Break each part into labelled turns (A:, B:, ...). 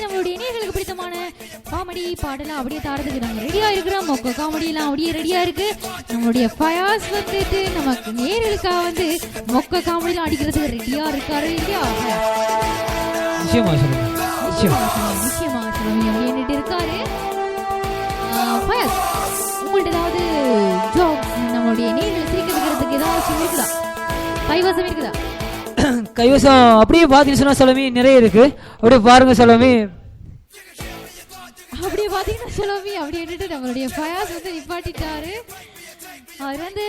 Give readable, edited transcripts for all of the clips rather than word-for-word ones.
A: நம்மளுடைய நேயர்களுக்கு பிடித்தமான காமெடி பாடலாம் அப்படியே தாரதுக்கு நம்ம ரெடியா இருக்கிறோம். மொக்க காமெடி எல்லாம் அப்படியே ரெடியா இருக்கு. நம்மளுடைய ஃபயாஸ் வந்துட்டு நமக்கு நேயர்களுக்காக வந்து மொக்க காமெடி எல்லாம் அடிக்கிறதுக்கு ரெடியா இருக்காரு இல்லையா?
B: நிச்சயமா
A: சொல்லுங்க இருக்காரு. ஃபயாஸ், உங்கள்ட்ட ஏதாவது ஜோக் நம்மளுடைய நேயர்களை சிரிக்க வைக்கிறதுக்கு ஏதாவது இருக்குதா? கைவசம் இருக்குதா?
B: கைவசம் அப்படியே பாத்தீங்கன்னு சொன்னா செலவி நிறைய இருக்கு. அப்படியே பாருங்க செலவி.
A: அப்படியே பாத்தீங்கன்னா செலவி அப்படின்ட்டு நம்மளுடைய ஃபயாஸ் வந்து நிப்பாட்டிட்டாரு. அவர் வந்து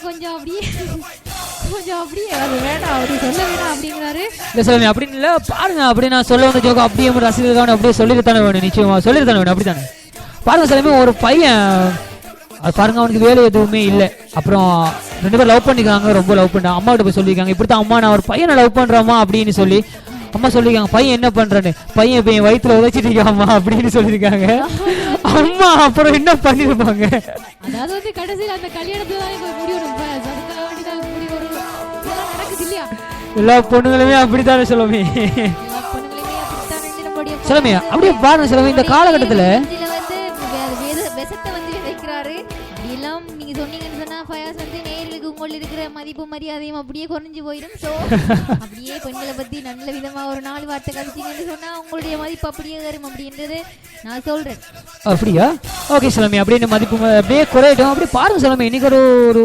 A: கொஞ்சம் அப்படியே அது வேணாம் அப்படி சொல்ல வேணாம் அப்படிங்கிறாரு.
B: இல்ல செலவி அப்படின்னு இல்ல, பாருங்க அப்படியே நான் சொல்ல வந்த ஜோக்க அப்படியே ரசிகர்களுக்கான அப்படியே சொல்லித்தானே வேணும். நிச்சயமா சொல்லித்தானே வேணும். அப்படித்தானே பாருங்க செலவி. ஒரு பையன் அது பாருங்க, அவனுக்கு வேலை எதுவுமே இல்லை. அப்புறம் 2 பேரும் லவ் பண்ணிக்காங்க, ரொம்ப லவ் பண்ணாங்க. அம்மா கிட்ட போய் சொல்லியிருக்காங்க, இப்படித்தான் அம்மா நான் ஒரு பையனை லவ் பண்றேம்மா அப்படின்னு சொல்லி. அம்மா சொல்லியிருக்காங்க, பையன் என்ன பண்றேன்னு. பையன் இப்ப என் வயிற்றுல உதைச்சிட்டு இருக்காமா அப்படின்னு சொல்லியிருக்காங்க. அம்மா அப்புறம் என்ன பண்ணிருப்பாங்க?
A: அதாவது வந்து கடைசியில் அந்த கல்யாணத்துல
B: எல்லா பொண்ணுங்களுமே அப்படித்தானே சொல்லுமே. சொல்லுமே அப்படியே பாருங்க சொல்லுமே. இந்த காலகட்டத்துல
A: நீங்க சொன்னீங்கன்னு சொன்னா ஃபயாஸ் வந்து நேயர்களுக்கு உங்கள இருக்கிற மதிப்பு மரியாதையும் அப்படியே குறைஞ்சு போயிடும். சோ அப்படியே பெண்களை பத்தி நல்ல விதமா ஒரு 4 வார்த்தை கழிச்சீங்கன்னு சொன்னா உங்களுடைய மதிப்பு அப்படியே வரும் அப்படின்றது நான் சொல்றேன்.
B: அப்படியா? ஓகே சலமி, அப்படியே மதிப்பு அப்படியே குறையட்டும். அப்படியே பாருங்க சலமி, இன்னைக்கு ஒரு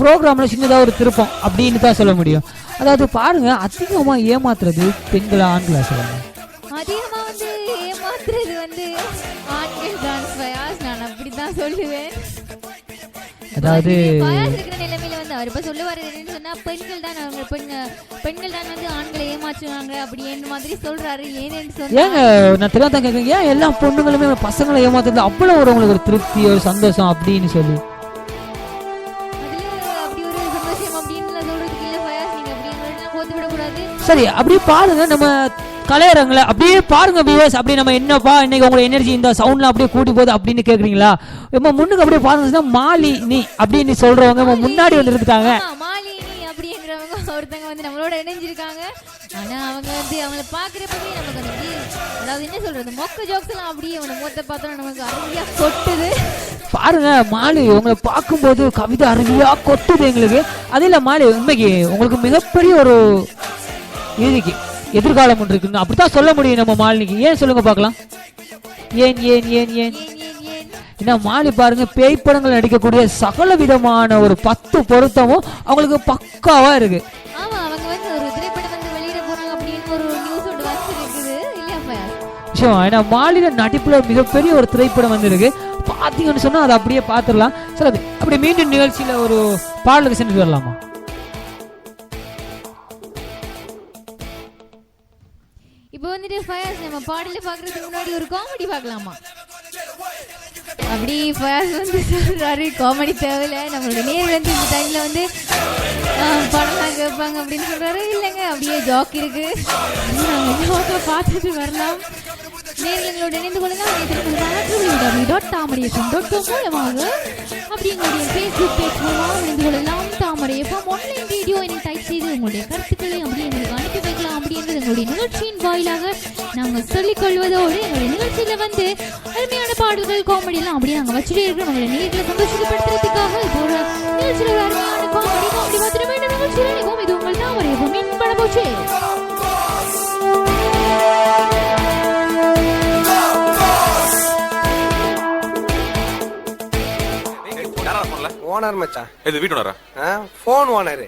B: ப்ரோக்ராம்ல சின்னதா ஒரு திருப்பம் அப்படின்னு தான் சொல்ல முடியும். அதாவது பாருங்க, அதிகமா ஏமாத்துறது பெண்களா ஆண்களா சொல்லுங்க?
A: அதிகமா வந்து ஏமாத்துறது வந்து ஆண்கள் தான் ஃபயாஸ், நான் அப்படிதான் சொல்லுவேன்.
B: அதாவது
A: ஃபயாஸ் இருக்கிற நிலைமையில வந்து அவர் இப்ப சொல்லுவாரு என்னன்னு சொன்னா பெண்கள் தான் வந்து ஆண்களை ஏமாற்றுவாங்க அப்படின்னு மாதிரி சொல்றாரு. ஏன்னு சொன்னா
B: ஏங்க நான் தெரியாத கேட்குறேன், ஏன் எல்லா பொண்ணுங்களுமே பசங்களை ஏமாத்துறது அவ்வளவு ஒரு உங்களுக்கு ஒரு திருப்தி ஒரு சந்தோஷம் அப்படின்னு சொல்லி
A: அப்படி ஒரு சந்தோஷம் அப்படின்னு சொல்றதுக்கு இல்ல ஃபயாஸ், நீங்க அப்படி கோத்து விட கூடாது.
B: சரி அப்படியே பாருங்க, நம்ம கலையரங்கள அப்படியே பாருங்க வியூவர்ஸ். அப்படியே நம்ம என்னப்பா இன்னைக்கு உங்களோட எனர்ஜி இந்த சவுண்ட்ல அப்படியே கூட்டி போகுது அப்படின்னு கேக்குறீங்களா? நம்ம முன்னுக்கு அப்படியே பாருங்க, மாலினி அப்படின்னு சொல்றவங்க முன்னாடி வந்து இருக்காங்க.
A: மாலினி அப்படிங்கிறவங்க ஒருத்தங்க வந்து நம்மளோட இணைஞ்சிருக்காங்க. ஆனா அவங்க வந்து அவங்களை பாக்குறப்பவே நமக்கு வந்து அதாவது என்ன சொல்றது, மொக்க ஜோக்ஸ் எல்லாம் அப்படியே அவனை மொத்த பார்த்தோம் நமக்கு அருவியா கொட்டுது.
B: பாருங்க மாலி, உங்களை பார்க்கும்போது கவிதை அருவியா கொட்டுது எங்களுக்கு. அது இல்ல மாலி, உண்மைக்கு உங்களுக்கு மிகப்பெரிய ஒரு இதுக்கு எதிர்காலம் ஒன்று இருக்குன்னு அப்படித்தான் சொல்ல முடியும் நம்ம மாலினிக்கு. ஏன் சொல்லுங்க பார்க்கலாம். ஏன் ஏன் ஏன் ஏன் என்ன மாலி பாருங்க, பேய் படங்கள் நடிக்கக்கூடிய சகல விதமான ஒரு 10 பொருத்தமும் அவங்களுக்கு பக்காவா இருக்கு.
A: ஆமா, அவங்க வந்து ஒரு திரைப்படம் வந்து வெளியிட போறாங்க அப்படின்னு ஒரு நியூஸ் ஒன்று வந்துருக்குது இல்லையா ஃபயாஸ்?
B: ஏன்னா மாலில நடிப்புல மிகப்பெரிய ஒரு திரைப்படம் வந்திருக்கு. பாத்தீங்கன்னு சொன்னா அதை அப்படியே பாத்துடலாம். சரி, அப்படி மீண்டும் நிகழ்ச்சியில ஒரு பாடலுக்கு சென்று வரலாமா?
A: இப்போ வந்துட்டு ஃபயாஸ் நம்ம பாடல பாக்குறதுக்கு முன்னாடி ஒரு காமெடி பார்க்கலாமா? அப்படி ஃபயாஸ் வந்து சொல்றாரு காமெடி தேவையில்ல, நம்மளோட நேர் வந்து இந்த டைம்ல வந்து படம்லாம் கேட்பாங்க அப்படின்னு சொல்றாரு. இல்லைங்க அப்படியே ஜோக் இருக்கு, நாங்கள் ஜோக்கை பார்த்துட்டு வரலாம். நேர்களோடு இணைந்து கொள்ளலாம். www.tamarayfm.com மூலமாக அப்படி எங்களுடைய ஃபேஸ்புக் பேஜ் மூலமாக இணைந்து கொள்ளலாம். தாமரை எஃப்எம் ஆன்லைன் வீடியோ என டைப் செய்து உங்களுடைய கருத்துக்களை அப்படியே எங்களுக்கு அனுப்பி வைக்கலாம். அப்படின்றது எங்களுடைய நிகழ்ச்சியின் வாயிலாக நாங்கள் சொல்லிக் கொள்வதோடு எங்களுடைய நிகழ்ச்சியில வந்து அருமையான பாடல்கள் காமெடி எல்லாம் அப்படியே நாங்கள் வச்சுட்டே இருக்கிறோம். உங்களுடைய நேர்களை சந்தோஷப்படுத்துறதுக்காக இப்போ ஒரு நிகழ்ச்சியில் ஒரு அருமையான காமெடி பார்த்துட்டு வேண்டும் நிகழ்ச்சியில் நினைக்கும். இது உங்கள் தாமரை எஃப்எம் மீன் பட போச்சு.
C: ஓனர் மச்சான்.
D: இது வீட்டு ஓனரா?
C: Phone owner.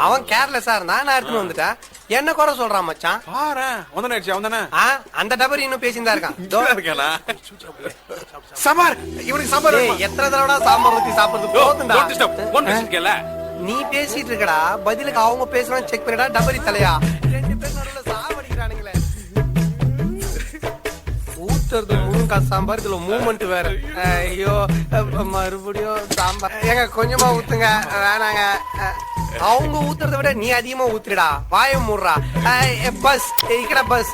C: அவன் கேர்லெஸ்ஸா இருந்தா நான் எடுத்துட்டு வந்துட்டேன். என்ன குறை சொல்றான் மச்சான்?
D: பாரு வந்தனே அவன் தானே.
C: அந்த டபரி இன்னும் பேசிட்டு இருக்கான்.
D: சாம்பார், இவனுக்கு சாம்பார்.
C: எத்தனை தடவை சாம்பார் ஊத்தி சாப்பிடுறது
D: போதும்டா.
C: நீ பேசிட்டு இருக்கடா, பதிலுக்கு அவங்க பேசுறான் செக் பண்ணிடா. டபரி தலையா 2 பேர் நடுவுல சாவடிக்கிறானுங்களே. ஊத்துறது முருங்கா சாம்பார், இதுல மூமெண்ட் வேற. ஐயோ மறுபடியும் சாம்பார். ஏங்க கொஞ்சமா ஊத்துங்க. வேணாங்க, அவங்க ஊத்துறத விட நீ அதிகமா ஊத்துடா. வாய மூடுறா. பஸ் இக்கட பஸ்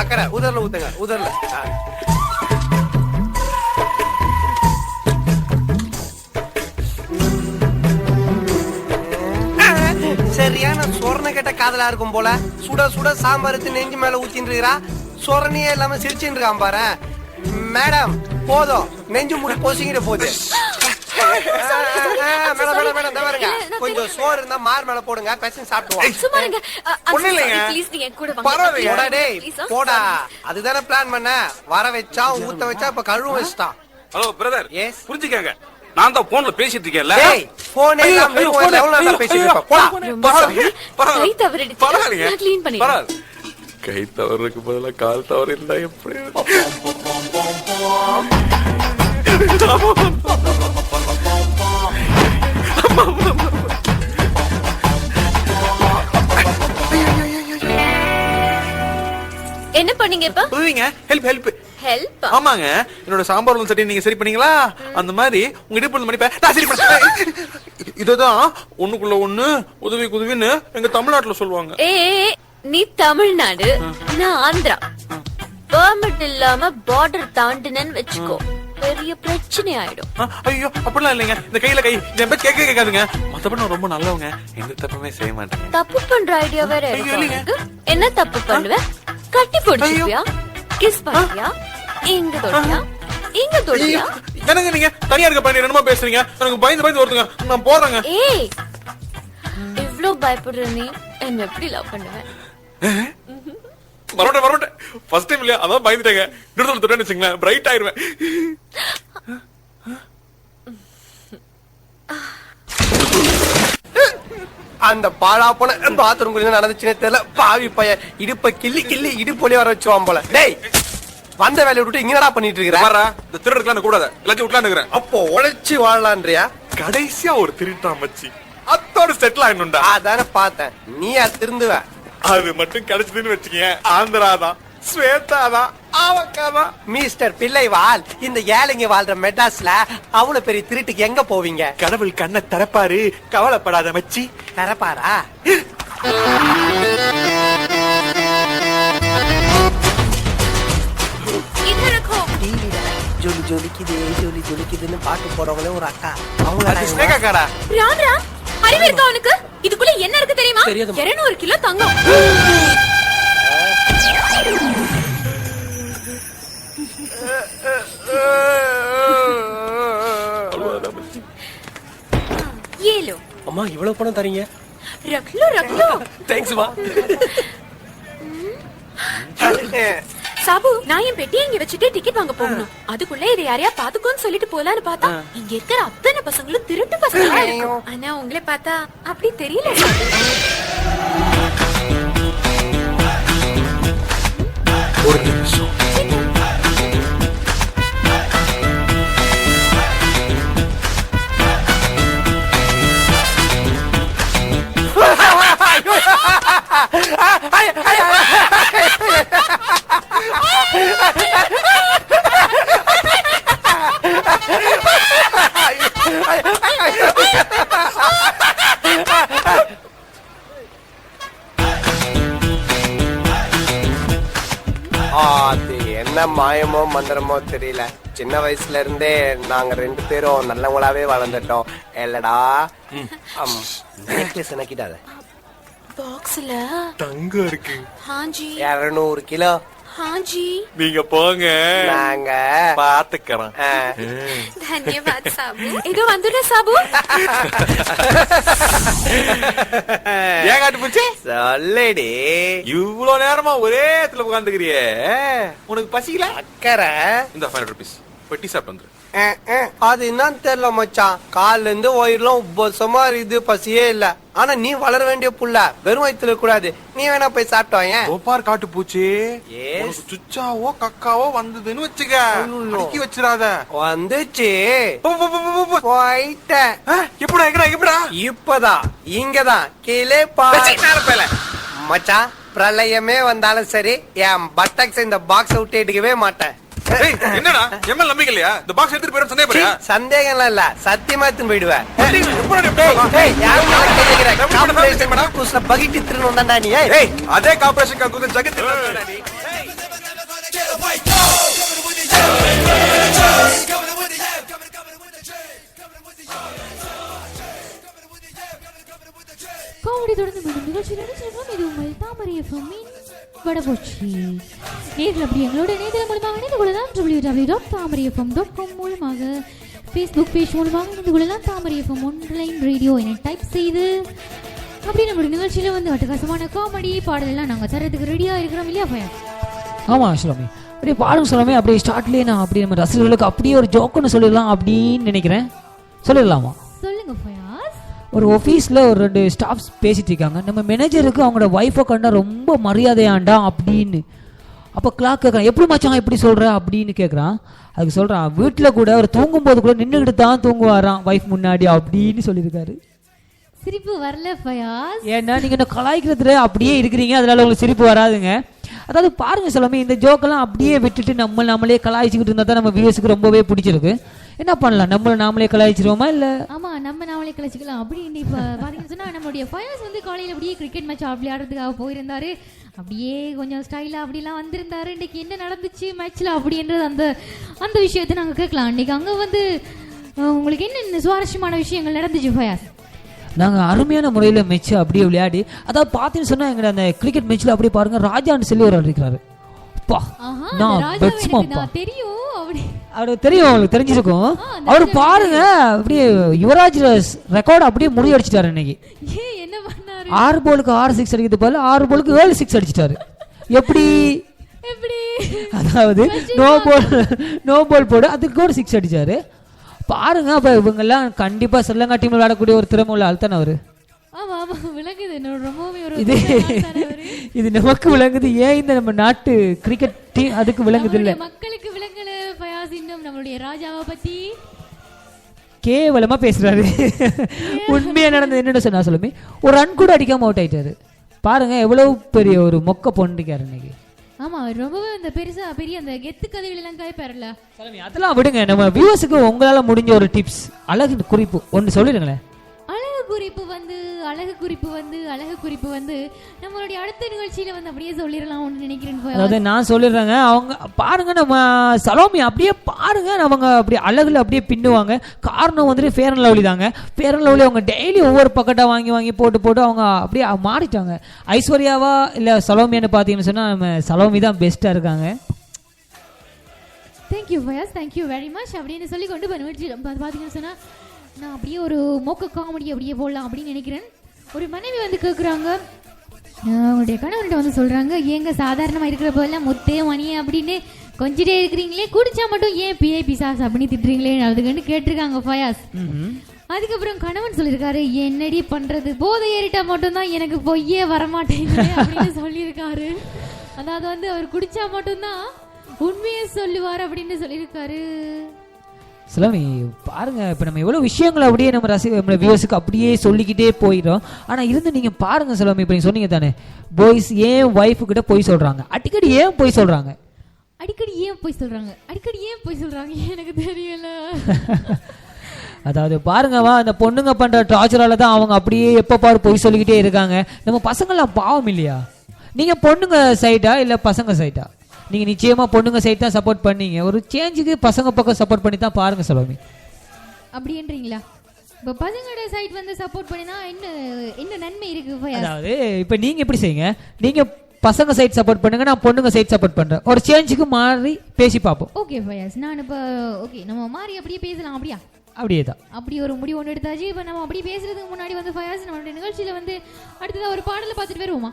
C: அக்கறை உதர்ல ஊத்துங்க. உதர்ல சரியான சொரண கேட்ட காதலா இருக்கும் போல. சுட சுட சாம்பார் எடுத்து நெஞ்சு மேல ஊத்தின்னு இருக்கா. சொரணியே இல்லாம சிரிச்சுட்டு இருக்கான் பாரு. மேடம் போதும், நெஞ்சு முடி பொசிக்கிட்டு போகுது. கொஞ்சம் சோறு இருந்தா மார் மேல போடுங்க, பேச சாப்பிடுவோம். போடா, அதுதானே பிளான் பண்ண. வர வச்சா ஊத்த வச்சா இப்ப கழுவு வச்சுட்டான்.
D: ஹலோ பிரதர்,
C: எஸ்
D: புரிஞ்சுக்கங்க, நான் தான் போன்ல பேசிட்டு இருக்கேன்ல.
C: போனே
D: கை தவறுக்கு பதிலா கால் தவறு இருந்தா எப்படி?
E: என்ன பண்ணீங்க இப்ப?
D: Help help
E: help?
D: ஆமாங்க, என்னோட சாம்பார் சட்டி நீங்க சரி பண்ணீங்களா? அந்த மாதிரி உங்க இடுப்பு மணி நான் சரி பண்ணேன். இதுதான் ஒண்ணுக்குள்ள ஒண்ணு உதவிக்கு உதவின்னு எங்க தமிழ்நாட்டுல சொல்லுவாங்க.
E: நீ தமிழ்நாடு, நான் ஆந்திரா. பெர்மிட் இல்லாம பார்டர் தாண்டினன்னு வெச்சுக்கோ, பெரிய பிரச்சனை ஆயிடும்.
D: ஐயோ அப்படிலாம் இல்லைங்க, இந்த கையில கை என் பேச்சு கேட்க கேட்காதுங்க. மத்தபடி நான் ரொம்ப நல்லவங்க, எந்த தப்புமே செய்ய மாட்டேங்க.
E: தப்பு பண்ற ஐடியா வேற இருக்கு. என்ன தப்பு பண்ணுவ? கட்டி போடுவியா? கிஸ் பண்ணுவியா? இங்க தொடுவியா? இங்க தொடுவியா?
D: என்னங்க நீங்க தனியா இருக்க பண்ணி என்னமா பேசுறீங்க? எனக்கு பயந்து பயந்து வருதுங்க, நான் போறேங்க.
E: ஏய், இவ்ளோ பயப்படுற நீ என்ன எப்படி லவ் பண்ணுவ?
D: வரமாட்டேன் ஃபர்ஸ்ட் டைம் இல்லையா, அதான் பயந்துட்டேங்க. இன்னொரு தொட்டேன்னு வச்சுங்களேன், பிரைட் ஆயிருவேன்.
C: அந்த பாழா போன பாத்ரூம் குள்ள நடந்துச்சுன்னே தெரியல. பாவி பையன் இடுப்ப கிள்ளி கிள்ளி இடுப்பொலி வர வச்சுவான் போல. டேய், வந்த வேலையை விட்டு இங்கடா பண்ணிட்டு இருக்கிற?
D: இந்த திருடுறதுலாம் கூடாது, எல்லாத்தையும் விட்டுலாம் இருக்கிறேன்.
C: அப்போ உழைச்சு வாழலான்றியா?
D: கடைசியா ஒரு திருட்டான் மச்சி, அத்தோட செட்டில் ஆயிடணும்டா.
C: அதானே பார்த்தேன், நீ திருந்துவ.
D: அது மட்டும் கிடைச்சதுன்னு வச்சுக்கீங்க, ஆந்திராதான், ஸ்வேதாதான், ஆவக்காதான்.
C: மிஸ்டர் பிள்ளைவால், இந்த ஏழைங்க வாழ்ற மெட்ராஸ்ல அவ்வளவு பெரிய திருட்டுக்கு எங்க போவீங்க?
D: கடவுள் கண்ணை திறப்பாரு, கவலைப்படாத மச்சி.
C: திறப்பாரா? ஜொலி ஜொலிக்குது ஜொலி ஜொலிக்குதுன்னு பாட்டு போறவங்களே ஒரு அக்கா. அவங்க
E: அறிவு இருக்கா உனக்கு? இதுக்குள்ள என்ன இருக்கு தெரியுமா? 200 கிலோ தங்கம். ஏலோ
C: அம்மா, இவ்வளவு பணம் தரீங்க?
E: ரக்லோ ரக்லோ.
C: தேங்க்ஸ் மா.
E: சாபு, நான் என் பெட்டியை இங்க வச்சுட்டு டிக்கெட் வாங்க போகணும். அதுக்குள்ள இதை யாரையா பாத்துக்கோன்னு சொல்லிட்டு போலான்னு பார்த்தா இங்க இருக்கிற அத்தனை பசங்களும் திருட்டு பசங்களா இருக்கும். ஆனா உங்களை பார்த்தா அப்படி தெரியல.
D: ஒரு நிமிஷம்.
C: அது என்ன மாயமோ மந்திரமோ தெரியல. சின்ன வயசுல இருந்தே நாங்க 2 பேரும் நல்லவங்களாவே வளர்ந்துட்டோம். இல்லடா, நக்கிட்டாத
E: பாக்ஸ்ல
D: தங்கம் இருக்கு.
E: ஹாஞ்சி.
C: 200 கிலோ.
E: ஹாஞ்சி.
D: நீங்க போங்க,
C: நாங்க
D: பாத்துக்கிறோம்.
E: தன்யவாத் சாபு. இதோ வந்துடுற சாபு.
D: ஏன் காட்டு போச்சு?
C: சொல்லடி.
D: இவ்வளவு நேரமா ஒரே இடத்துல உட்காந்துக்கிறியே, உனக்கு பசிக்கல?
C: அக்கறை.
D: இந்த 500 rupees பெட்டி சாப்பிட்டு வந்துரு.
C: அது என்னன்னு தெரியல மச்சான், கால்ல இருந்து வயிறுலாம் உபசமா இருக்குது, பசியே இல்ல. ஆனா நீ வளர வேண்டிய புள்ள, வெறும் வயிற்றுல கூடாது. நீ வேணா போய் சாப்பிட்டோங்க.
D: கோபார் காட்டு பூச்சி, சுச்சாவோ கக்காவோ வந்ததுன்னு வச்சுக்க, அடக்கி வச்சிடாத.
C: வந்துச்சு, போயிட்டேன்.
D: எப்படா எங்கடா எப்படா?
C: இப்பதான் இங்கதான் கீழே பால மச்சான். பிரளயமே வந்தாலும் சரி, என் பட்டக்ஸ் இந்த பாக்ஸ் விட்டு எடுக்கவே மாட்டேன்.
D: என்னடா எம்எல் நம்பிக்கை இல்லையா? இந்த பாக்ஸ் எடுத்துட்டு போயிடும் சந்தேகப்படுறியா?
C: சந்தேகம் இல்ல, சத்தியமா எடுத்து போயிடுவேன். பகிட்டு திரும்ப வந்தாண்டா நீ.
D: அதே கார்பரேஷன் ஜகத்
A: காமெடி தொடர்ந்து மீண்டும் நிகழ்ச்சி நினைச்சிருக்கோம். இது உங்கள் தாமரை எஃப்எம்மின் வடபோச்சி. நேரில் அப்படி எங்களோட இணையதளம் மூலமாக இணைந்து கொள்ளலாம். www.tamarayfm.com மூலமாக ஃபேஸ்புக் பேஜ் மூலமாக இணைந்து கொள்ளலாம். தாமரை எஃப்எம் ஆன்லைன் ரேடியோ என டைப் செய்து அப்படி நம்மளுடைய நிகழ்ச்சியில் வந்து அட்டகாசமான காமெடி பாடலெல்லாம் நாங்கள் தரத்துக்கு ரெடியாக இருக்கிறோம் இல்லையா பையன்?
B: ஆமாம் சுலமி, அப்படியே பாடும் சுலமி. அப்படியே ஸ்டார்ட்லேயே நான் அப்படியே நம்ம ரசிகர்களுக்கு அப்படியே ஒரு ஜோக்குன்னு சொல்லிடலாம் அப்படின்னு நினைக்கிறேன். சொல்லிடலாமா?
A: சொல்லுங்க ஃபயாஸ்.
B: ஒரு ஆஃபீஸில் ஒரு 2 ஸ்டாஃப்ஸ் பேசிட்டு இருக்காங்க. நம்ம மேனேஜருக்கு அவங்களோட ஒய்ஃபை கண்டா ரொம்ப மரியாதையாண்டா அப்படின்னு. அப்போ கிளாக் கேட்குறான், எப்படி மச்சான் எப்படி சொல்கிற அப்படின்னு கேட்குறான். அதுக்கு சொல்கிறான், வீட்டில் கூட அவர் தூங்கும்போது கூட நின்றுக்கிட்டு தான் தூங்குவாராம் ஒய்ஃப் முன்னாடி அப்படின்னு சொல்லியிருக்காரு.
A: சிரிப்பு வரல ஃபயாஸ்.
B: ஏன்னா நீங்கள் என்ன கலாய்க்கிறதுல அப்படியே இருக்கிறீங்க, அதனால உங்களுக்கு சிரிப்பு வராதுங்க. அதாவது பாருங்க சொல்லாமே, இந்த ஜோக்கெல்லாம் அப்படியே விட்டுட்டு நம்மளே கலாய்ச்சிக்கிட்டு இருந்தால் தான் நம்ம வியூஸுக்கு ரொம்பவே பிடிச்சிருக்கு. என்ன பண்ணலாம், நாமளே கலாய்ச்சிருவோமா இல்லை?
A: ஆமா, நாமளே கலாய்ச்சிக்கலாம். அப்படி இப்போ பாத்தீங்கன்னு சொன்னா நம்மளுடைய ஃபயாஸ் வந்து காலையில் அப்படியே கிரிக்கெட் மேட்ச் விளையாடுறதுக்காக போயிருந்தாரு. அப்படியே கொஞ்சம் ஸ்டைலா அப்படிலாம் வந்திருந்தாரு. இன்னைக்கு என்ன நடந்துச்சு மேட்ச்ல அப்படின்றது அந்த விஷயத்தை நாங்கள் கேட்கலாம். இன்னைக்கு அங்கே வந்து உங்களுக்கு என்ன சுவாரஸ்யமான விஷயங்கள் நடந்துச்சு ஃபயாஸ்?
B: நாங்கள் அருமையான முறையில் மேட்ச் அப்படியே விளையாடி, அதாவது பார்த்தீங்கன்னு சொன்னால் எங்களை அந்த கிரிக்கெட் மேட்ச்சில் அப்படியே பாருங்க, ராஜான்னு சொல்லி ஒரு ஆள் இருக்கிறாரு.
A: தெரியும்,
B: அவருக்கு தெரியும், அவங்களுக்கு தெரிஞ்சிருக்கும். அவர் பாருங்க அப்படியே யுவராஜ் ரெக்கார்டு அப்படியே முறியடிச்சிட்டாரு இன்னைக்கு.
A: என்ன பண்ணாரு?
B: 6 பாலுக்கு 6 சிக்ஸ் அடிக்கிறது போல 6 பாலுக்கு 7 சிக்ஸ் அடிச்சிட்டாரு. எப்படி? அதாவது நோ பால் போடு, அதுக்கு ஒரு 6 அடிச்சாரு பாருங்க. அப்ப இவங்கெல்லாம் கண்டிப்பா ஸ்ரீலங்கா டீம் விளையாடக்கூடிய ஒரு திறமை உள்ள ஆள் தானே அவரு. இது நமக்கு விளங்குது, ஏன் இந்த நம்ம நாட்டு கிரிக்கெட் டீம் அதுக்கு விளங்குது இல்ல?
A: மக்களுக்கு விளங்கல ஃபயாஸ். இன்னும் நம்மளுடைய ராஜாவை பத்தி
B: கேவலமா பேசுறாரு. உண்மையா நடந்தது என்னன்னு சொன்னா சொல்லுமே, ஒரு ரன் கூட அடிக்காம அவுட் ஆயிட்டாரு. பாருங்க எவ்வளவு பெரிய ஒரு மொக்க பொண்ணுக்காரு இன்னைக்கு.
A: ஆமா, ரொம்பவே அந்த பெரிய அந்த கெத்து கதைகள் எல்லாம் கேட்பாருல.
B: அதெல்லாம் விடுங்க, நம்ம வியூவர்ஸுக்கு உங்களால முடிஞ்ச ஒரு டிப்ஸ், அழகு குறிப்பு ஒன்று சொல்லிடுங்களேன். அழகு குறிப்பு வந்து நம்மளுடைய அடுத்த நிகழ்ச்சியில வந்து அப்படியே சொல்லிடலாம் நினைக்கிறேன். அதாவது நான் சொல்லிடுறேங்க, அவங்க பாருங்க நம்ம சலோமி அப்படியே பாருங்க, அவங்க அப்படியே அழகுல அப்படியே பின்னுவாங்க. காரணம் வந்துட்டு ஃபேர் அண்ட் லவ்லி தாங்க. ஃபேர் அண்ட் லவ்லி அவங்க டெய்லி ஒவ்வொரு பக்கெட்டா வாங்கி போட்டு அவங்க அப்படியே மாறிட்டாங்க. ஐஸ்வர்யாவா இல்ல சலோமியான்னு பாத்தீங்கன்னு சொன்னா நம்ம சலோமி தான் பெஸ்டா இருக்காங்க.
A: Thank you Fayaz, thank you very much அப்படின்னு சொல்லி கொண்டு பாத்தீங்கன்னு சொன்னா நான் அப்படியே ஒரு மோக்க காமெடி அப்படியே போடலாம் அப்படின்னு நினைக்கிறேன். ஒரு மனைவி வந்து கேட்குறாங்க, அவங்களுடைய கணவன்கிட்ட வந்து சொல்றாங்க, ஏங்க சாதாரணமா இருக்கிற போதெல்லாம் முத்தே மணியே அப்படின்னு கொஞ்சிட்டே இருக்கிறீங்களே, குடிச்சா மட்டும் ஏன் பிஐபி சாஸ் அப்படின்னு திட்டுறீங்களே அதுக்குன்னு கேட்டிருக்காங்க ஃபயாஸ். அதுக்கப்புறம் கணவன் சொல்லியிருக்காரு, என்னடி பண்றது, போதை ஏறிட்டா மட்டும்தான் எனக்கு பொய்யே வரமாட்டேங்குது அப்படின்னு சொல்லியிருக்காரு. அதாவது வந்து அவர் குடிச்சா மட்டும்தான் உண்மையை சொல்லுவார் அப்படின்னு சொல்லியிருக்காரு.
B: சலோமி பாருங்க, இப்போ நம்ம எவ்வளோ விஷயங்களை அப்படியே நம்ம வியூவர்ஸுக்கு அப்படியே சொல்லிக்கிட்டே போயிடும். ஆனால் இருந்து நீங்கள் பாருங்க சலோமி, இப்போ நீங்கள் சொன்னீங்க தானே, பாய்ஸ் ஏன் ஒய்ஃபு கிட்ட போய் சொல்கிறாங்க, அடிக்கடி ஏன் போய் சொல்கிறாங்க எனக்கு தெரியல. அதாவது பாருங்கவா, அந்த பொண்ணுங்க பண்ணுற டார்ச்சரால தான் அவங்க அப்படியே எப்போ பாரு போய் சொல்லிக்கிட்டே இருக்காங்க. நம்ம பசங்கள்லாம் பாவம் இல்லையா? நீங்கள் பொண்ணுங்க சைடா இல்லை பசங்க சைடா? நீங்கள் நிச்சயமாக பொண்ணுங்க சைட் தான் சப்போர்ட் பண்ணீங்க. ஒரு சேஞ்சுக்கு பசங்க பக்கம் சப்போர்ட் பண்ணி தான் பாருங்க சலோமி.
A: அப்படின்றீங்களா? இப்போ பசங்களோட சைட் வந்து சப்போர்ட் பண்ணினா என்ன நன்மை இருக்கு?
B: அதாவது இப்போ நீங்கள் எப்படி செய்யுங்க, நீங்கள் பசங்க சைட் சப்போர்ட் பண்ணுங்க, நான் பொண்ணுங்க சைட் சப்போர்ட் பண்ணுறேன். ஒரு சேஞ்சுக்கு மாறி பேசி பார்ப்போம்.
A: ஓகே ஃபயாஸ், நான் இப்போ ஓகே நம்ம மாறி அப்படியே பேசலாம்.
B: அப்படியே தான்
A: அப்படி ஒரு முடிவு ஒன்று எடுத்தாச்சு. இப்போ நம்ம அப்படி பேசுறதுக்கு முன்னாடி வந்து ஃபயாஸ் நம்மளுடைய நிகழ்ச்சியில் வந்து அடுத்ததாக ஒரு பாடலை பார்த்துட்டு வருவோமா?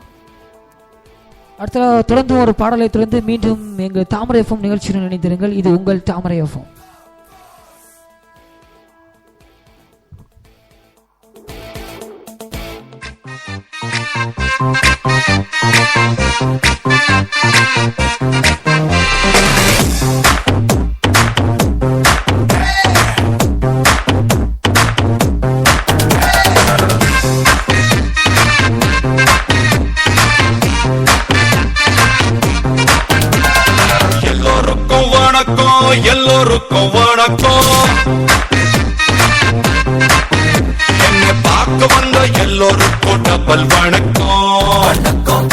B: அடுத்த தொடர்ந்து ஒரு பாடலை தொடர்ந்து மீண்டும் எங்கள் தாமரை எஃப்எம் நிகழ்ச்சியுடன் இணைந்திருங்கள். இது உங்கள் தாமரை எஃப்எம்.
F: எல்லோருக்கும் வணக்கம். என்னை பார்க்க வந்த எல்லோருக்கும் டபுள் வணக்கம்.